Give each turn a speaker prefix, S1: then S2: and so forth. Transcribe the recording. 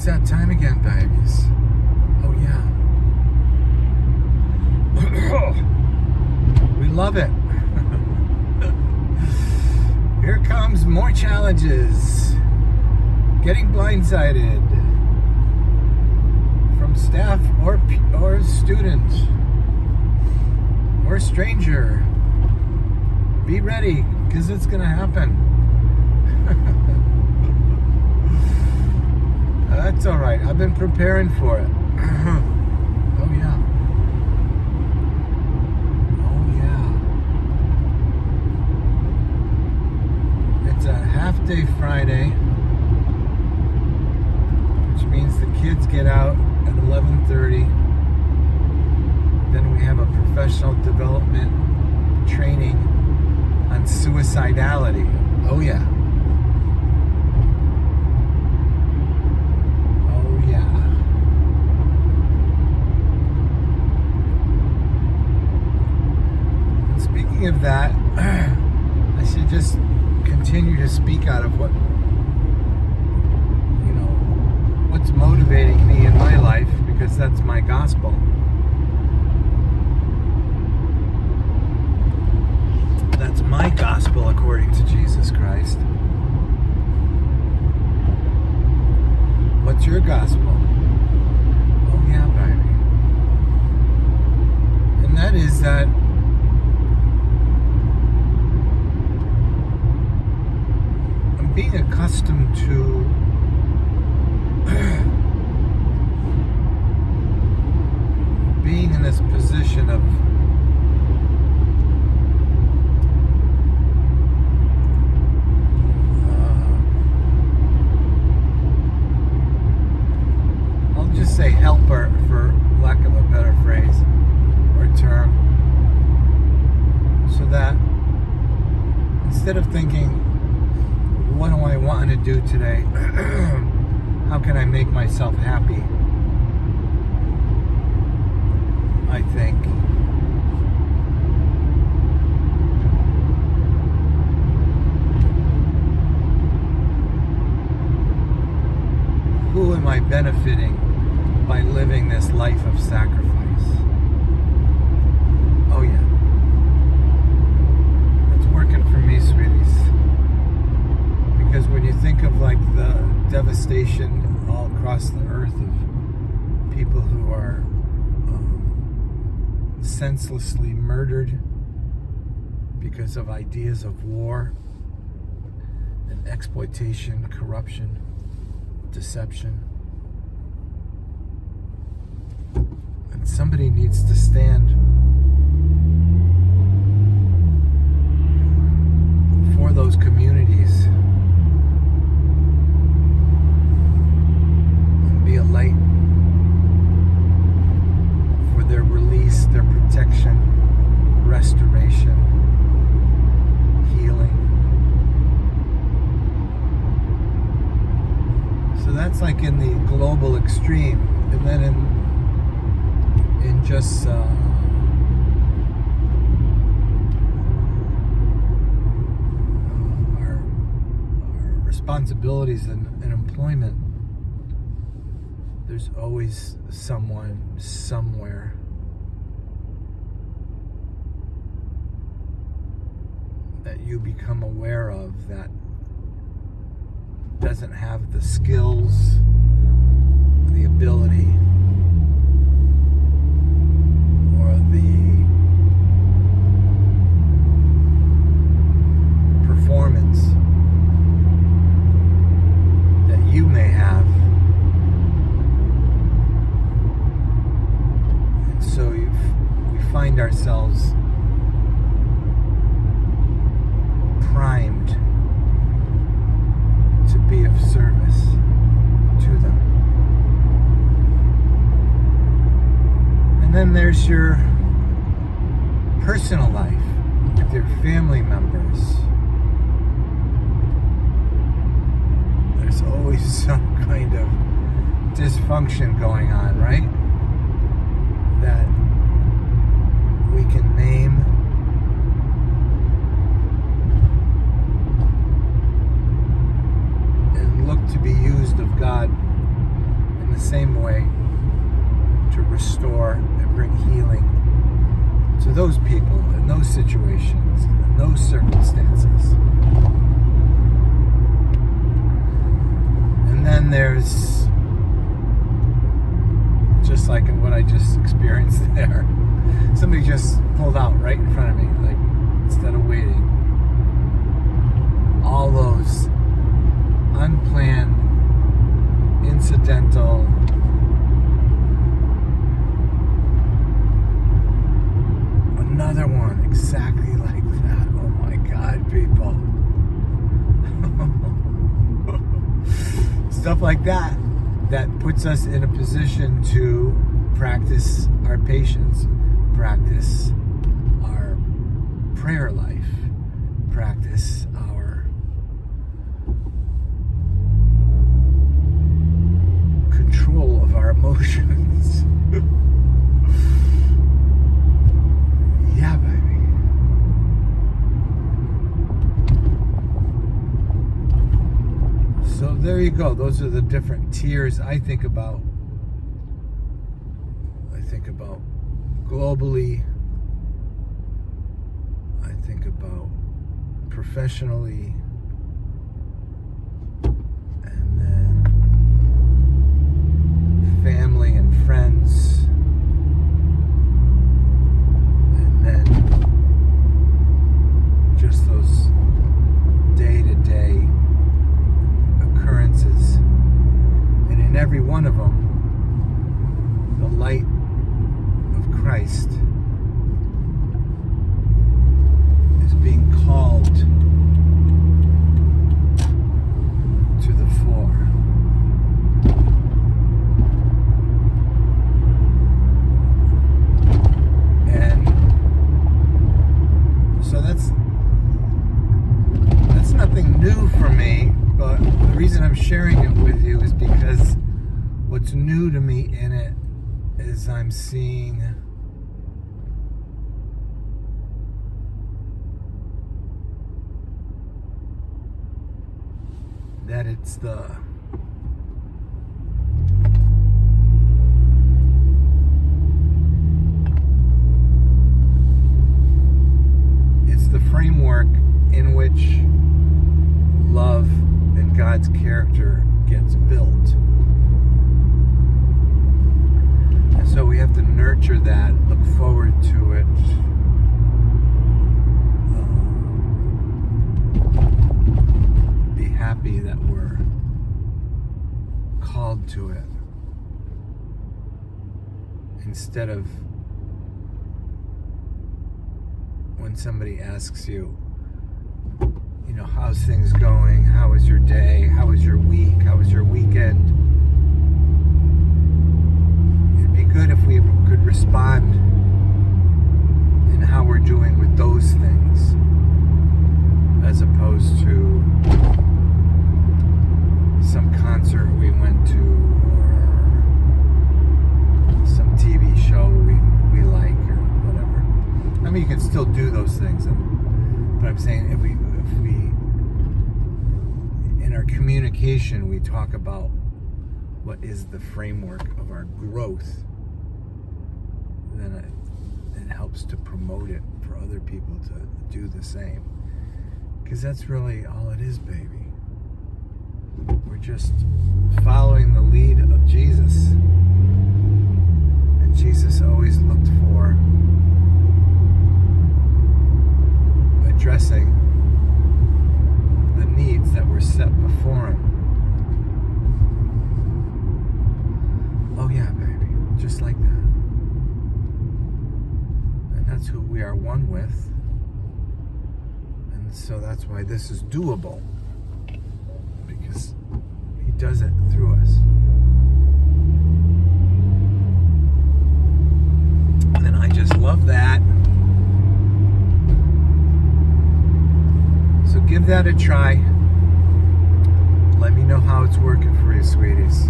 S1: It's that time again, babies. Oh, yeah. We love it. Here comes more challenges. Getting blindsided from staff or student or stranger. Be ready, because it's going to happen. That's all right. I've been preparing for it. Oh, yeah. Oh, yeah. It's a half-day Friday, which means the kids get out at 11:30. Then we have a professional development training on suicidality. Oh, yeah. Of that, I should just continue to speak out of what's motivating me in my life, because that's my gospel. That's my gospel according to Jesus Christ. What's your gospel? Oh yeah, baby. And that is that being accustomed to being in this position of I'll just say helper, for lack of a better phrase or term, so that instead of thinking, what do I want to do today? How can I make myself happy? I think who am I benefiting by living this life of sacrifice? Oh yeah. It's working for me, sweeties. Because when you think of like the devastation all across the earth of people who are senselessly murdered because of ideas of war and exploitation, corruption, deception, and somebody needs to stand for those communities. Be a light for their release, their protection, restoration, healing. So that's like in the global extreme, and then in just our responsibilities in employment. There's always someone, somewhere that you become aware of that doesn't have the skills, the ability, or the performance that you may have. So we find ourselves primed to be of service to them. And then there's your personal life with your family members. There's always some kind of dysfunction going on, right? That we can name, and look to be used of God same way to restore and bring healing to those people in those situations, in those circumstances. And then there's, just like what I just experienced there, somebody just pulled out right in front of me, like, instead of waiting. All those unplanned, incidental, another one exactly like that. Oh my God, people. Stuff like that puts us in a position to practice our patience, practice our prayer life, practice our control of our emotions. Yeah, baby. So there you go. Those are the different tiers I think about. I think about globally. I think about professionally. And then family and friends. And then just those day-to-day occurrences. And in every one of them, the light of Christ is being called to the fore. And so that's nothing new for me, but the reason I'm sharing it with you is because what's new to me in it is I'm seeing that it's the framework in which love and God's character gets built. And so we have to nurture that, look forward to it, be happy that we're called to it, instead of when somebody asks you, you know, how's things going? How was your day? How was your week? How was your weekend? It'd be good if we could respond in how we're doing with those things, as opposed to some concert we went to or some TV show we like or whatever. I mean, you can still do those things, but I'm saying if we in our communication we talk about what is the framework of our growth, then it helps to promote it for other people to do the same, because that's really all it is, baby. We're just following the lead of Jesus, and Jesus always looked for addressing the needs that were set before him. Oh yeah, baby, just like that. And that's who we are one with. And so that's why this is doable, because he does it through us. And I just love that. So give that a try. Let me know how it's working for you, sweeties.